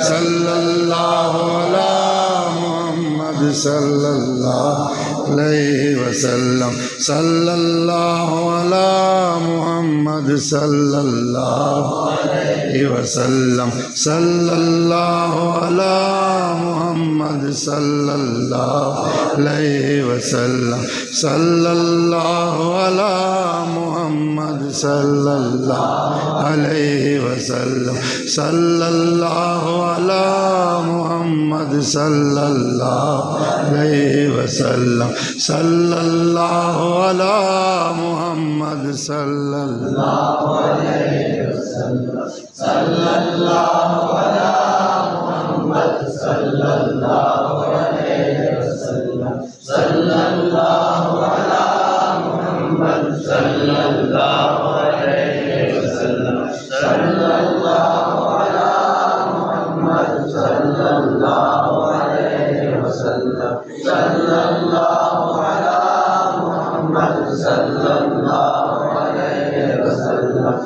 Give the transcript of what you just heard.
सल्लल्लाहु अला मुहम्मद सल्लल्लाहु अलैहि वसल्लम सल्लल्लाहु अला मुहम्मद सल्लल्लाहु अलैहि वसल्लम सल्लल्लाहु अला मुहम्मद सल्लल्लाहु अलैहि वसल्लम सल्लल्लाहु अला मुहम्मद सल्लल्लाहु अलैहि वसल्लम सल्लल्लाहु अला मुहम्मद सल्लल्लाहु अलैहि वसल्लम सल्लल्लाहु अला मुहम्मद सल्लल्लाहु अलैहि वसल्लम सल्लल्लाहु अला मुहम्मद सल्लल्लाहु अलैहि वसल्लम सल्लल्लाहु अला मुहम्मद सल्लल्लाहु अलैहि वसल्लम सल्लल्लाहु अला मुहम्मद सल्लल्लाहु अलैहि वसल्लम सल्लल्लाहु अला मुहम्मद सल्लल्लाहु अलैहि वसल्लम